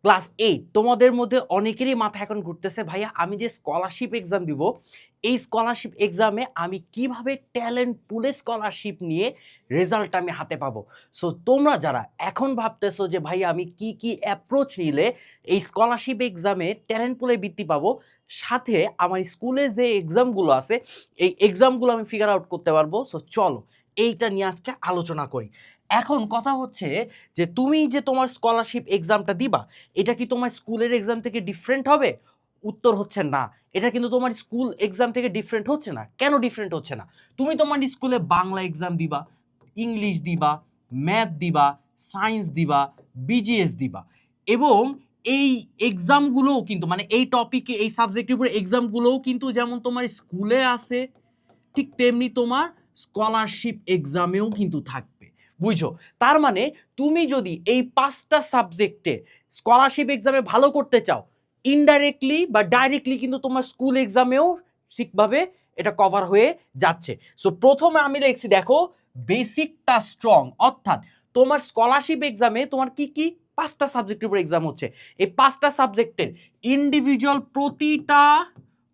Class 8 তোমাদের মধ্যে অনেকেরই মাথা এখন ঘুরতেছে, ভাইয়া আমি যে স্কলারশিপ এক্সাম দিব, এই স্কলারশিপ এক্সামে আমি কিভাবে ট্যালেন্ট পুলে স্কলারশিপ নিয়ে রেজাল্ট আমি হাতে পাবো। সো তোমরা যারা এখন ভাবতেছো যে ভাইয়া আমি কি কি অ্যাপ্রোচ নিলে এই স্কলারশিপ এক্সামে ট্যালেন্ট পুলে বৃত্তি পাবো, সাথে আমার স্কুলে যে এক্সামগুলো আছে এই এক্সামগুলো আমি ফিগার আউট করতে পারবো। সো চলো এইটা নিয়ে আজকে আলোচনা করি। এখন কথা হচ্ছে যে তুমি যে তোমার স্কলারশিপ এক্সামটা দিবা, এটা কি তোমার স্কুলের এক্সাম থেকে ডিফারেন্ট হবে? উত্তর হচ্ছে না। এটা কিন্তু তোমার স্কুল এক্সাম থেকে ডিফারেন্ট হচ্ছে না। কেন ডিফারেন্ট হচ্ছে না? তুমি তোমার স্কুলে বাংলা এক্সাম দিবা, ইংলিশ দিবা, ম্যাথ দিবা, সায়েন্স দিবা, বিজিএস দিবা, এবং এই এক্সামগুলোও কিন্তু মানে এই টপিকে এই সাবজেক্টের উপরে এক্সামগুলোও কিন্তু যেমন তোমার স্কুলে আছে, ঠিক তেমনি তোমার স্কলারশিপ এক্সামেও কিন্তু থাকবে। বুঝো? তার মানে তুমি যদি এই 5টা সাবজেক্টে স্কলারশিপ এক্সামে ভালো করতে চাও, ইনডাইরেক্টলি বা ডাইরেক্টলি কিন্তু তোমার স্কুল এক্সামেও ঠিকভাবে এটা কভার হয়ে যাচ্ছে। সো প্রথমে আমি লিখছি দেখো বেসিকটা স্ট্রং, অর্থাৎ তোমার স্কলারশিপ এক্সামে তোমার কি কি 5টা সাবজেক্টের উপর এক্সাম হচ্ছে। এই 5টা সাবজেক্টের ইন্ডিভিজুয়াল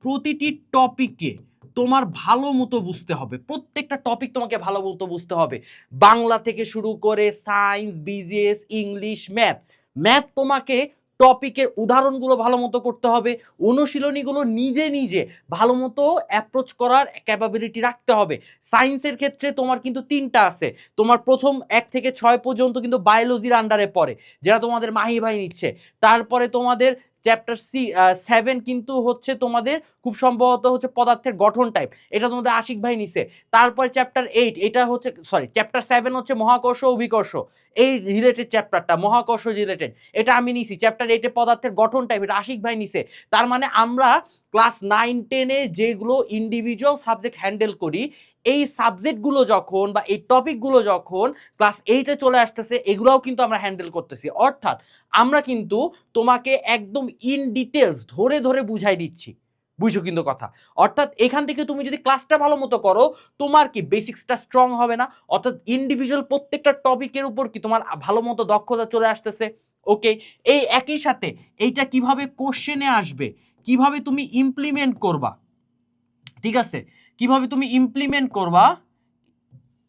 প্রতিটি টপিকে তোমার ভালো মতো বুঝতে হবে, প্রত্যেকটা টপিক তোমাকে ভালো মতো বুঝতে হবে। বাংলা থেকে শুরু করে সায়েন্স, বিজিএস, ইংলিশ, ম্যাথ তোমাকে টপিকের উদাহরণগুলো ভালো মতো করতে হবে, অনুশীলনীগুলো নিজে নিজে ভালো মতো অ্যাপ্রোচ করার ক্যাপাবিলিটি রাখতে হবে। সায়েন্সের ক্ষেত্রে তোমার কিন্তু 3টা আছে। তোমার প্রথম 1 থেকে 6 পর্যন্ত কিন্তু বায়োলজির আন্ডারে পড়ে, যেটা তোমাদের মাহি ভাই নিচ্ছে। তারপরে তোমাদের চ্যাপ্টার 7 কিন্তু হচ্ছে তোমাদের খুব সম্ভবত হচ্ছে পদার্থের গঠন টাইপ, এটা তোমাদের আশিক ভাই নিছে। তারপরে চ্যাপ্টার 8 এটা হচ্ছে চ্যাপ্টার 7 হচ্ছে মহাকর্ষ অভিকর্ষ, এই রিলেটেড চ্যাপ্টারটা মহাকর্ষ রিলেটেড, এটা আমি নিছি। চ্যাপ্টার 8 এ পদার্থের গঠন টাইপ, এটা আশিক ভাই নিছে। তার মানে আমরা ক্লাস 9-10 এ যেগুলো ইন্ডিভিজুয়াল সাবজেক্ট হ্যান্ডেল করি, এই সাবজেক্টগুলো যখন বা এই টপিকগুলো যখন ক্লাস 8-এ চলে আসতেছে, এগুলোও কিন্তু আমরা হ্যান্ডেল করতেছি। অর্থাৎ আমরা কিন্তু তোমাকে একদম ইন ডিটেলস ধরে ধরে বুঝাই দিচ্ছি। বুঝছো কিন্তু কথা? অর্থাৎ এখান থেকে তুমি যদি ক্লাসটা ভালো মতো করো, তোমার কি বেসিক্সটা স্ট্রং হবে না? অর্থাৎ ইন্ডিভিজুয়াল প্রত্যেকটা টপিকের উপর কি তোমার ভালো মতো দক্ষতা চলে আসতেছে। ওকে, এই একই সাথে এইটা কিভাবে কোশ্চেনে আসবে, কিভাবে তুমি ইমপ্লিমেন্ট করবা, ঠিক আছে, কিভাবে তুমি ইমপ্লিমেন্ট করবা।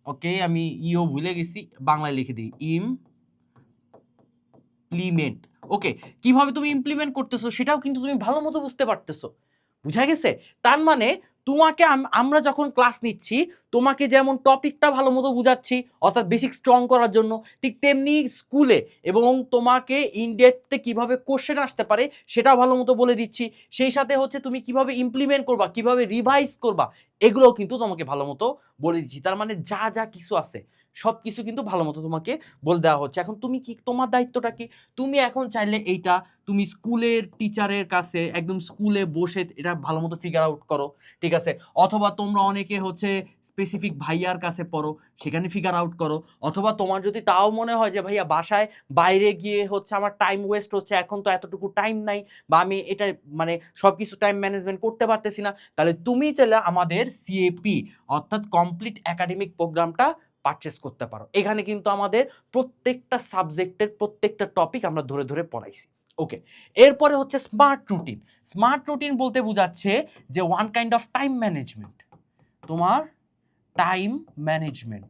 ওকে, আমি ইও ভুলে গেছি, বাংলায় লিখে দিই ইমপ্লিমেন্ট। ওকে, কিভাবে তুমি ইমপ্লিমেন্ট করতেছো সেটাও কিন্তু তুমি ভালো মতো বুঝতে পারতেছো। বুঝা গেছে? তার মানে তোমাকে আমরা যখন ক্লাস নিচ্ছি, তোমাকে যেমন টপিকটা ভালো মতো বুঝাচ্ছি অর্থাৎ বেসিক স্ট্রং করার জন্য, ঠিক তেমনি স্কুলে এবং তোমাকে ইনডেপথে কিভাবে কোশ্চেন আসতে পারে সেটাও ভালো মতো বলে দিচ্ছি। সেই সাথে হচ্ছে তুমি কিভাবে ইমপ্লিমেন্ট করবা, কিভাবে রিভাইজ করবা, এগুলোও কিন্তু তোমাকে ভালো মতো বলে দিচ্ছি। তার মানে যা যা কিছু আছে সব কিছু কিন্তু ভালো মতো তোমাকে বলে দেওয়া হচ্ছে। এখন তুমি কি, তোমার দায়িত্বটা কি? তুমি এখন চাইলে এইটা তুমি স্কুলের টিচারের কাছে একদম স্কুলে বসে এটা ভালো মতো ফিগার আউট করো, ঠিক আছে। অথবা তোমরা অনেকে হচ্ছে স্পেসিফিক ভাইয়ার কাছে পড়ো, সেখানে ফিগার আউট করো। অথবা তোমার যদি তাও মনে হয় যে ভাইয়া বাসায় বাইরে গিয়ে হচ্ছে আমার টাইম ওয়েস্ট হচ্ছে, এখন তো এতটুকু টাইম নাই, বা আমি এটা মানে সব কিছু টাইম ম্যানেজমেন্ট করতে পারতেছি না, তাহলে তুমি চাইলে আমাদের সিএপি অর্থাৎ কমপ্লিট একাডেমিক প্রোগ্রামটা পারচেস করতে পারো। এখানে কিন্তু আমাদের প্রত্যেকটা সাবজেক্টের প্রত্যেকটা টপিক আমরা ধরে ধরে পড়াইছি। ওকে, এরপরে হচ্ছে স্মার্ট রুটিন। স্মার্ট রুটিন বলতে বোঝাচ্ছে যে one kind of time management, তোমার টাইম ম্যানেজমেন্ট,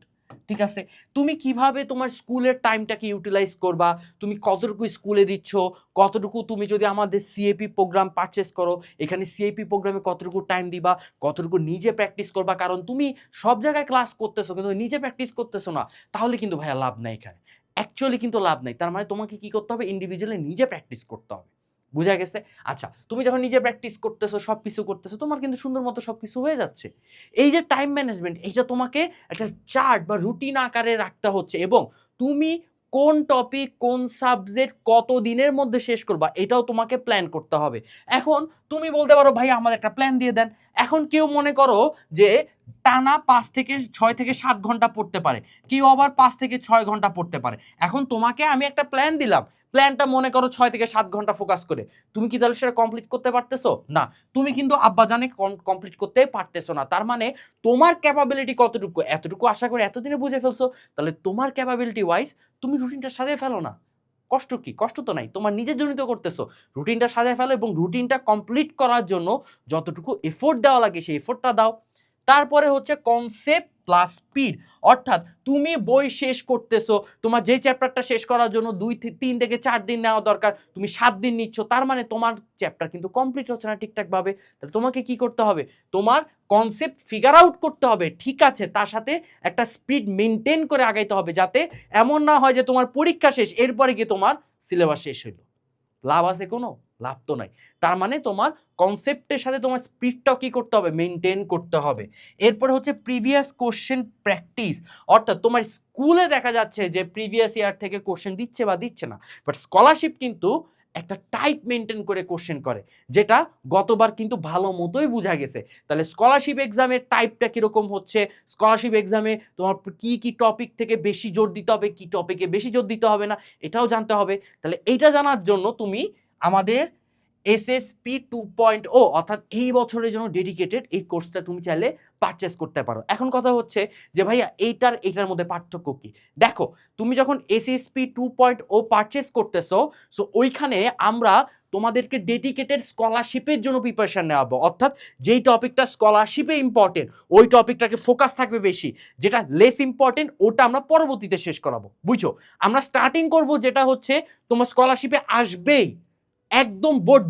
ঠিক আছে। তুমি কিভাবে তোমার স্কুলের টাইমটাকে ইউটিলাইজ করবা, তুমি কতটুকু স্কুলে দিচ্ছ, কতটুকু তুমি যদি আমাদের সিএপি প্রোগ্রাম পারচেস করো, এখানে সিএপি প্রোগ্রামে কতটুকু টাইম দিবা, কতটুকু নিজে প্র্যাকটিস করবা। কারণ তুমি সব জায়গায় ক্লাস করতেছো কিন্তু নিজে প্র্যাকটিস করতেছো না, তাহলে কিন্তু ভাইয়া লাভ নাই এখানে, অ্যাকচুয়ালি কিন্তু লাভ নাই। তার মানে তোমাকে কি করতে হবে, ইন্ডিভিজুয়ালি নিজে প্র্যাকটিস করতে হবে। বুঝা গেছে? আচ্ছা, তুমি যখন নিজে প্র্যাকটিস করতেছো, সব কিছু করতেছো, তোমার কিন্তু সুন্দর মতো সব কিছু হয়ে যাচ্ছে। এই যে টাইম ম্যানেজমেন্ট, এইটা তোমাকে একটা চার্ট বা রুটিন আকারে রাখতে হচ্ছে, এবং তুমি কোন টপিক কোন সাবজেক্ট কত দিনের মধ্যে শেষ করবা এটাও তোমাকে প্ল্যান করতে হবে। এখন তুমি বলতে পারো ভাই আমাদের একটা প্ল্যান দিয়ে দেন। এখন কেউ মনে করো যে টানা 6 থেকে 7 ঘন্টা পড়তে পারে, কেউ আবার 5 থেকে 6 ঘন্টা পড়তে পারে। এখন তোমাকে আমি একটা প্ল্যান দিলাম, প্ল্যানটা মনে করো 6 থেকে 7 ঘন্টা ফোকাস করে, তুমি কি তাহলে সেটা কমপ্লিট করতে পারতেছো না? তুমি কিন্তু আব্বাজানে কমপ্লিট করতে পারতেছো না। তার মানে তোমার ক্যাপাবিলিটি কতটুকু, এতটুকু আশা করে এতদিনে বুঝে ফেলছো, তাহলে তোমার ক্যাপাবিলিটি ওয়াইজ তুমি রুটিনটা সাজিয়ে ফেলো না। কষ্ট কি? কষ্ট তো নাই, তোমার নিজের জন্যই তো করতেছো। রুটিনটা সাজায় ফেলো এবং রুটিনটা কমপ্লিট করার জন্য যতটুকু এফোর্ট দেওয়া লাগে সেই এফোর্টটা দাও। তারপরে হচ্ছে কনসেপ্ট প্লাস স্পিড, অর্থাৎ তুমি বই শেষ করতেছো, তোমার যে চ্যাপ্টারটা শেষ করার জন্য 3 থেকে 4 দিন নেওয়া দরকার, তুমি 7 দিন নিচ্ছ, তার মানে তোমার চ্যাপ্টার কিন্তু কমপ্লিট হচ্ছে না ঠিকঠাকভাবে। তাহলে তোমাকে কি করতে হবে? তোমার কনসেপ্ট ফিগার আউট করতে হবে, ঠিক আছে, তার সাথে একটা স্পিড মেনটেন করে আগাইতে হবে, যাতে এমন না হয় যে তোমার পরীক্ষা শেষ এরপরে গিয়ে তোমার সিলেবাস শেষ হইলো। লাভ আছে কোনো? লাভ তো নাই। তার মানে তোমার কনসেপ্টের সাথে তোমার স্পিডটাও কি করতে হবে? মেনটেন করতে হবে। এরপরে হচ্ছে প্রিভিয়াস কোশ্চেন প্র্যাকটিস, অর্থাৎ তোমার স্কুলে দেখা যাচ্ছে যে প্রিভিয়াস ইয়ার থেকে কোশ্চেন দিচ্ছে বা দিচ্ছে না, বাট স্কলারশিপ কিন্তু একটা টাইপ মেনটেন করে কোশ্চেন করে, যেটা গতবার কিন্তু ভালো মতোই বোঝা গেছে। তাহলে স্কলারশিপ এক্সামের টাইপটা কীরকম হচ্ছে, স্কলারশিপ এক্সামে তোমার কি কি টপিক থেকে বেশি জোর দিতে হবে, কি টপিকে বেশি জোর দিতে হবে না, এটাও জানতে হবে। তাহলে এইটা জানার জন্য তুমি আমাদের এসএসপি 2.0 অর্থাৎ এই বছরের জন্য ডেডিকেটেড এই কোর্সটা তুমি চাইলে পারচেস করতে পারো। এখন কথা হচ্ছে যে ভাইয়া এইটার মধ্যে পার্থক্য কি? দেখো, তুমি যখন এসএসপি 2.0 পারচেস করতেছো, সো ওইখানে আমরা তোমাদেরকে ডেডিকেটেড স্কলারশিপের জন্য প্রিপারেশন নেওয়াবো, অর্থাৎ যেই টপিকটা স্কলারশিপে ইম্পর্টেন্ট ওই টপিকটাকে ফোকাস থাকবে বেশি, যেটা লেস ইম্পর্টেন্ট ওটা আমরা পরবর্তীতে শেষ করাবো। বুঝছো? আমরা স্টার্টিং করব যেটা হচ্ছে তোমার স্কলারশিপে আসবেই, একদম বোর্ড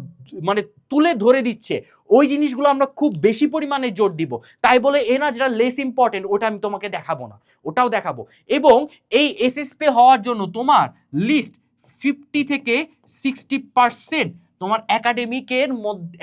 মানে তুলে ধরে দিচ্ছে ওই জিনিসগুলো আমরা খুব বেশি পরিমাণে জোর দিব। তাই বলে এ না যেটা লেস ইম্পর্টেন্ট ওটা আমি তোমাকে দেখাবো না, ওটাও দেখাবো। এবং এই এসএসপি হওয়ার জন্য তোমার লিস্ট 50 থেকে 60% তোমার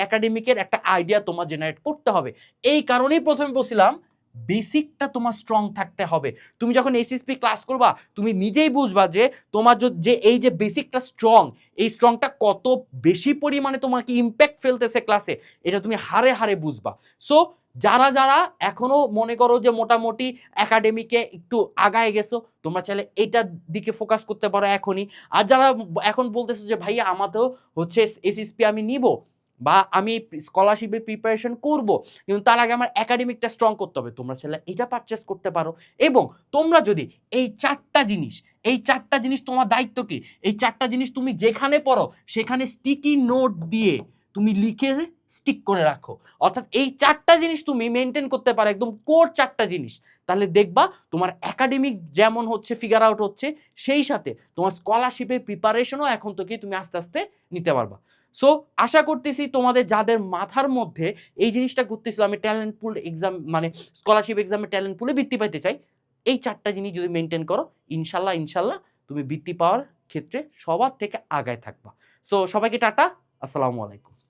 একাডেমিকের একটা আইডিয়া তোমার জেনারেট করতে হবে। এই কারণেই প্রথমে বলছিলাম বেসিকটা তোমার স্ট্রং থাকতে হবে। তুমি যখন এসএসপি ক্লাস করবা তুমি নিজেই বুঝবা যে তোমার যে এই যে বেসিকটা স্ট্রং, এই স্ট্রংটা কত বেশি পরিমাণে তোমাকে ইম্প্যাক্ট ফেলতেছে ক্লাসে, এটা তুমি হারে হারে বুঝবা। সো যারা যারা এখনো মনে করো যে মোটামুটি একাডেমিকে একটু আগায় গেছো, তোমরা চাইলে এইটার দিকে ফোকাস করতে পারো এখনই। আর যারা এখন বলতেছো যে ভাইয়া আমাতেও হচ্ছে এসএসপি আমি নিব বা আমি স্কলারশিপে প্রিপারেশন করব, কিন্তু তার আগে আমার একাডেমিকটা স্ট্রং করতে হবে, তোমরা চাইলে এটা পারচেস করতে পারো। এবং তোমরা যদি এই চারটা জিনিস তোমার দায়িত্ব কি, এই চারটা জিনিস তুমি যেখানে পড়ো সেখানে স্টিকি নোট দিয়ে তুমি লিখে স্টিক করে রাখো, অর্থাৎ এই চারটা জিনিস তুমি মেনটেন করতে পারো, একদম কোর চারটা জিনিস, তাহলে দেখবা তোমার একাডেমিক যেমন হচ্ছে ফিগার আউট হচ্ছে, সেই সাথে তোমার স্কলারশিপের প্রিপারেশনও এখন থেকে তুমি আস্তে আস্তে নিতে পারবা। সো আশা করতেছি তোমাদের যাদের মাথার মধ্যে এই জিনিসটা ঘুরতেছিল আমি ট্যালেন্ট পুল এক্সাম মানে স্কলারশিপ এক্সামে ট্যালেন্ট পুলে বৃত্তি পাইতে চাই, এই চারটা জিনিস যদি মেনটেন করো ইনশাল্লাহ তুমি বৃত্তি পাওয়ার ক্ষেত্রে সবার থেকে আগায় থাকবা। সো সবাইকে টাটা, আসসালামু আলাইকুম।